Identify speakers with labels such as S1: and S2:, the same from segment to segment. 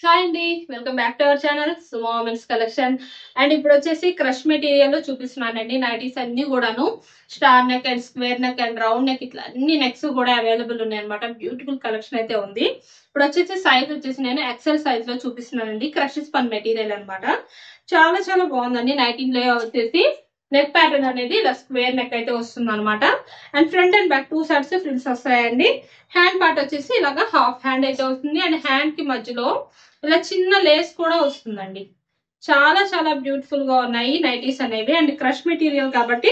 S1: Hi అండి, welcome back to our channel Sumo women's collection. And ఇప్పుడు వచ్చేసి crush material చూపిస్తున్నానండి. నైటీస్ అన్ని కూడాను star neck and square neck and round neck ఇట్లా అన్ని నెక్స్ కూడా అవైలబుల్ ఉన్నాయి అనమాట. బ్యూటిఫుల్ కలెక్షన్ అయితే ఉంది. ఇప్పుడు వచ్చేసి సైజ్ వచ్చేసి నేను ఎక్సెల్ సైజ్ లో చూపిస్తున్నానండి. క్రష్ స్పన్ మెటీరియల్ అనమాట. చాలా చాలా బాగుందండి. నైటీలో వచ్చేసి నెక్ ప్యాటర్న్ అనేది ఇలా స్క్వేర్ నెక్ అయితే వస్తుంది అనమాట. And front and back 2 sides frills వస్తాయండి. హ్యాండ్ పార్ట్ వచ్చేసి ఇలాగా హాఫ్ హ్యాండ్ అయితే వస్తుంది. అండ్ హ్యాండ్ కి మధ్యలో ఇలా చిన్న లేస్ కూడా వస్తుందండి. చాలా చాలా బ్యూటిఫుల్ గా ఉన్నాయి నైటీస్ అనేవి. అండ్ క్రష్ మెటీరియల్ కాబట్టి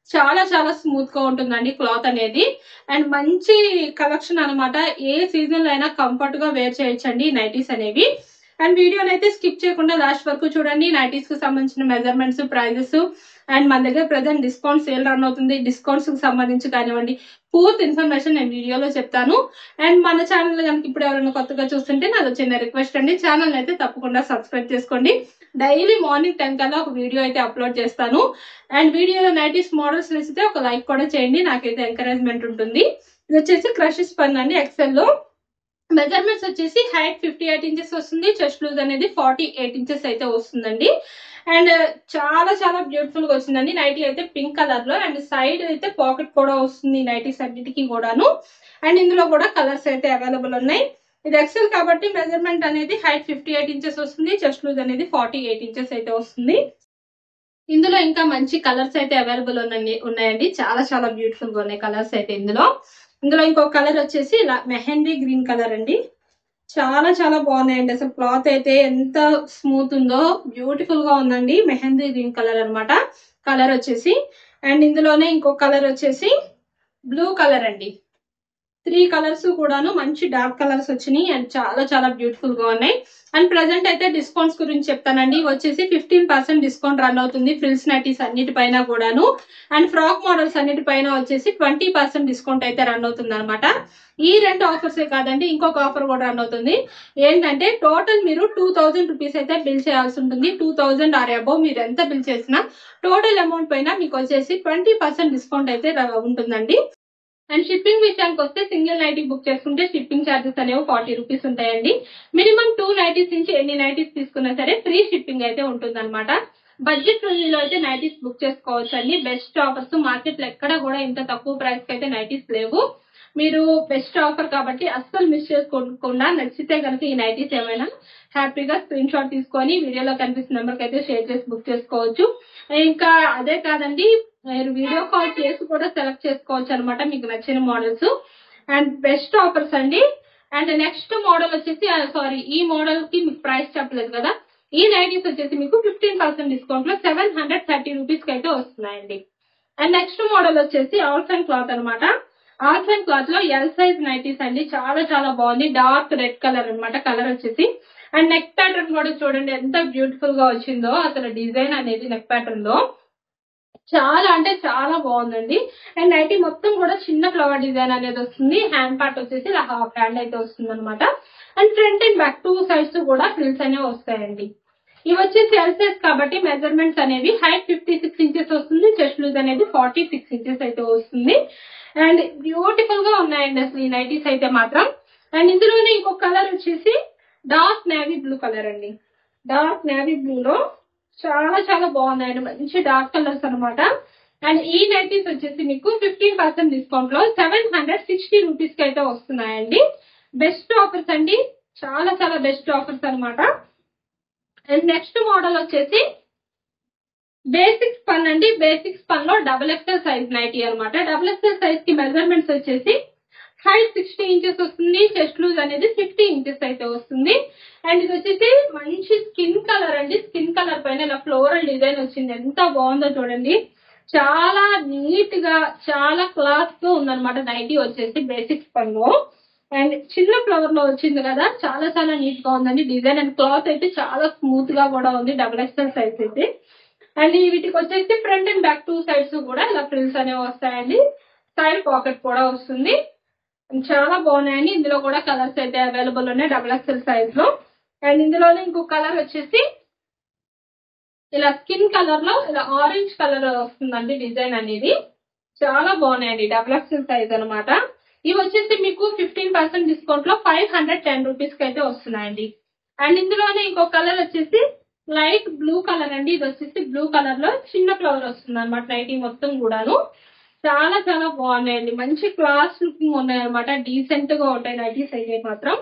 S1: చాలా చాలా స్మూత్ గా ఉంటుందండి క్లాత్ అనేది. అండ్ మంచి కలెక్షన్ అనమాట. ఏ సీజన్ లో అయినా కంఫర్ట్ గా వేర్ చేయొచ్చండి నైటీస్ అనేవి. అండ్ వీడియోని అయితే స్కిప్ చేయకుండా లాస్ట్ వరకు చూడండి. నైటీస్ కి సంబంధించిన మెజర్మెంట్స్, ప్రైజెస్ అండ్ మన దగ్గర ప్రెసెంట్ డిస్కౌంట్ సేల్ రన్ అవుతుంది. డిస్కౌంట్స్ కి సంబంధించి కానివ్వండి పూర్తి ఇన్ఫర్మేషన్ నేను వీడియోలో చెప్తాను. అండ్ మన ఛానల్ కనుక ఇప్పుడు ఎవరైనా కొత్తగా చూస్తుంటే నాది చిన్న రిక్వెస్ట్ అండి, ఛానల్ అయితే తప్పకుండా సబ్స్క్రైబ్ చేసుకోండి. డైలీ మార్నింగ్ 10 కల్లా ఒక వీడియో అయితే అప్లోడ్ చేస్తాను. అండ్ వీడియోలో నైటీస్ మోడల్స్ నచ్చితే ఒక లైక్ కూడా చేయండి, నాకైతే ఎంకరేజ్మెంట్ ఉంటుంది. ఇది వచ్చేసి క్రష్ స్పన్ అండి. ఎక్సెల్ లో మెజర్మెంట్స్ వచ్చేసి హైట్ 58 ఇంచెస్ వస్తుంది. చెస్ట్ లూజ్ అనేది 48 ఇంచెస్ అయితే వస్తుందండి. అండ్ చాలా చాలా బ్యూటిఫుల్ గా వచ్చిందండి. నైటీ అయితే పింక్ కలర్ లో అండ్ సైడ్ అయితే పాకెట్ కూడా వస్తుంది నైటీస్ అన్నిటికీ కూడాను. అండ్ ఇందులో కూడా కలర్స్ అయితే అవైలబుల్ ఉన్నాయి. ఇది ఎక్సెల్ కాబట్టి మెజర్మెంట్ అనేది హైట్ 58 ఇంచెస్ వస్తుంది. చెస్ట్ లూజ్ అనేది 48 ఇంచెస్ అయితే వస్తుంది. ఇందులో ఇంకా మంచి కలర్స్ అయితే అవైలబుల్ ఉన్నాయండి. చాలా చాలా బ్యూటిఫుల్ గా ఉన్నాయి కలర్స్ అయితే ఇందులో. ఇంకొక కలర్ వచ్చేసి ఇలా మెహందీ గ్రీన్ కలర్ అండి. చాలా చాలా బాగున్నాయండి. అసలు క్లాత్ అయితే ఎంత స్మూత్ ఉందో బ్యూటిఫుల్ గా ఉందండి. మెహందీ గ్రీన్ కలర్ అనమాట కలర్ వచ్చేసి. అండ్ ఇందులోనే ఇంకొక కలర్ వచ్చేసి బ్లూ కలర్ అండి. 3 కలర్స్ కూడాను మంచి డార్క్ కలర్స్ వచ్చినాయి అండ్ చాలా చాలా బ్యూటిఫుల్ గా ఉన్నాయి. అండ్ ప్రెసెంట్ అయితే డిస్కౌంట్స్ గురించి చెప్తానండి. వచ్చేసి 15% డిస్కౌంట్ రన్ అవుతుంది ఫ్రిల్స్ నైటీస్ అన్నిటిపైన కూడాను. అండ్ ఫ్రాక్ మోడల్స్ అన్నిటిపైన వచ్చేసి 20% డిస్కౌంట్ అయితే రన్ అవుతుంది అనమాట. ఈ 2 ఆఫర్స్ కాదండి, ఇంకొక ఆఫర్ కూడా రన్ అవుతుంది. ఏంటంటే టోటల్ మీరు 2000 రూపీస్ అయితే బిల్ చేయాల్సి ఉంటుంది. 2000 ఆర్ అబౌవ్ మీరు ఎంత బిల్ చేసినా టోటల్ అమౌంట్ పైన మీకు వచ్చేసి 20% డిస్కౌంట్ అయితే ఉంటుందండి. అండ్ షిప్పింగ్ విషయానికి వస్తే సింగిల్ నైటీ బుక్ చేసుకుంటే షిప్పింగ్ ఛార్జెస్ అనేవి 40 రూపీస్ ఉంటాయండి. మినిమం 2 నైటీస్ నుంచి ఎన్ని నైటీస్ తీసుకున్నా సరే ఫ్రీ షిప్పింగ్ అయితే ఉంటుంది అనమాట. బడ్జెట్ ఫ్రెండ్లీలో అయితే నైటీస్ బుక్ చేసుకోవచ్చు అండి. బెస్ట్ ఆఫర్స్ మార్కెట్ లో ఎక్కడ కూడా ఇంత తక్కువ ప్రైస్ కి అయితే నైటీస్ లేవు. మీరు బెస్ట్ ఆఫర్ కాబట్టి అస్సలు మిస్ చేసుకోకుండా నచ్చితే కనుక ఈ నైటీస్ ఏమైనా హ్యాపీగా స్క్రీన్ షాట్ తీసుకొని వీడియోలో కనిపిస్తున్న నెంబర్ కి అయితే షేర్ చేసి బుక్ చేసుకోవచ్చు. ఇంకా అదే కాదండి, మీరు వీడియో కాల్ చేసి కూడా సెలెక్ట్ చేసుకోవచ్చు అనమాట మీకు నచ్చిన మోడల్స్. అండ్ బెస్ట్ ఆఫర్స్ అండి. అండ్ నెక్స్ట్ మోడల్ వచ్చేసి ఈ మోడల్ కి మీకు ప్రైస్ చెప్పలేదు కదా. ఈ నైటీస్ వచ్చేసి మీకు 15% డిస్కౌంట్ లో 730 రూపీస్ కి అయితే వస్తున్నాయండి. అండ్ నెక్స్ట్ మోడల్ వచ్చేసి ఆల్ఫైన్ క్లాత్ అనమాట. ఆల్ఫైన్ క్లాత్ లో ఎల్ సైజ్ నైటీస్ అండి. చాలా చాలా బాగుంది. డార్క్ రెడ్ కలర్ అనమాట కలర్ వచ్చేసి. అండ్ నెక్ ప్యాటర్న్ కూడా చూడండి ఎంత బ్యూటిఫుల్ గా వచ్చిందో. అసలు డిజైన్ అనేది నెక్ ప్యాటర్న్ లో చాలా అంటే చాలా బాగుందండి. అండ్ నైటీ మొత్తం కూడా చిన్న ఫ్లవర్ డిజైన్ అనేది వస్తుంది. హ్యాండ్ పార్ట్ వచ్చేసి ఇలా హాఫ్ హ్యాండ్ అయితే వస్తుంది అనమాట. And front and back 2 sides కూడా ఫ్రిల్స్ అనేవి వస్తాయండి. ఇవి వచ్చేసి ఎల్ సైజ్ కాబట్టి మెజర్మెంట్స్ అనేవి హైట్ 56 ఇంచెస్ వస్తుంది. చెస్ట్ లూజ్ అనేది 46 ఇంచెస్ అయితే వస్తుంది. అండ్ బ్యూటిఫుల్ గా ఉన్నాయండి అసలు ఈ నైటీస్ అయితే మాత్రం. అండ్ ఇందులోనే ఇంకొక కలర్ వచ్చేసి డార్క్ నేవీ బ్లూ కలర్ అండి. డార్క్ నేవీ బ్లూ లో చాలా చాలా బాగున్నాయండి. మంచి డార్క్ కలర్స్ అనమాట. అండ్ ఈ నైటీస్ వచ్చేసి మీకు 15% డిస్కౌంట్ లో 760 రూపీస్ కి అయితే వస్తున్నాయండి. బెస్ట్ ఆఫర్స్ అండి. చాలా చాలా బెస్ట్ ఆఫర్స్ అనమాట. అండ్ నెక్స్ట్ మోడల్ వచ్చేసి బేసిక్ స్పన్ అండి. బేసిక్ స్పన్ లో XXL సైజ్ నైటీ అనమాట. XXL సైజ్ కి మెజర్మెంట్స్ వచ్చేసి హైట్ 60 ఇంచెస్ వస్తుంది. చెస్ట్ లూజ్ అనేది 50 ఇంచెస్ అయితే వస్తుంది. అండ్ ఇది వచ్చేసి మంచి స్కిన్ కలర్ అండి. స్కిన్ కలర్ పైన ఇలా ఫ్లోరల్ డిజైన్ వచ్చింది. ఎంత బాగుందో చూడండి. చాలా నీట్ గా చాలా క్లాత్ గా ఉందన్నమాట నైటీ వచ్చేసి బేసిక్ స్పన్ లో. అండ్ చిన్న ఫ్లవర్ లో వచ్చింది కదా, చాలా చాలా నీట్ గా ఉందండి డిజైన్. అండ్ క్లాత్ అయితే చాలా స్మూత్ గా కూడా ఉంది. XXL సైజ్ అయితే. అండ్ వీటికి వచ్చేసి ఫ్రంట్ అండ్ బ్యాక్ 2 సైడ్స్ కూడా ఇలా ఫ్రిల్స్ అనేవి వస్తాయండి. సైడ్ పాకెట్ కూడా వస్తుంది. చాలా బాగున్నాయండి. ఇందులో కూడా కలర్స్ అయితే అవైలబుల్ ఉన్నాయి XXL సైజ్ లో. అండ్ ఇందులోనే ఇంకొక కలర్ వచ్చేసి ఇలా స్కిన్ కలర్ లో ఇలా ఆరెంజ్ కలర్ వస్తుందండి డిజైన్ అనేది. చాలా బాగున్నాయండి. XXL సైజ్ అనమాట. ఇవి వచ్చేసి మీకు 15% డిస్కౌంట్ లో 510 రూపీస్ కి అయితే వస్తున్నాయండి. అండ్ ఇందులోనే ఇంకో కలర్ వచ్చేసి లైట్ బ్లూ కలర్ అండి. ఇది వచ్చేసి బ్లూ కలర్ లో చిన్న ఫ్లవర్ వస్తుంది అనమాట నైటీ మొత్తం కూడాను. చాలా చాలా బాగున్నాయండి, మంచి క్లాస్ లుకింగ్ ఉన్నాయి అనమాట, డీసెంట్ గా ఉంటాయి నైటీస్ అయితే మాత్రం.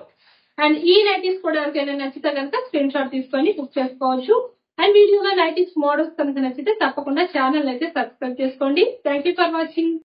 S1: అండ్ ఈ నైటీస్ కూడా ఎవరికైనా నచ్చితే కనుక స్క్రీన్ షాట్ తీసుకొని బుక్ చేసుకోవచ్చు. అండ్ వీడియోలో నైటీస్ మోడల్స్ కనుక నచ్చితే తప్పకుండా ఛానల్ అయితే సబ్స్క్రైబ్ చేసుకోండి. Thank you for watching.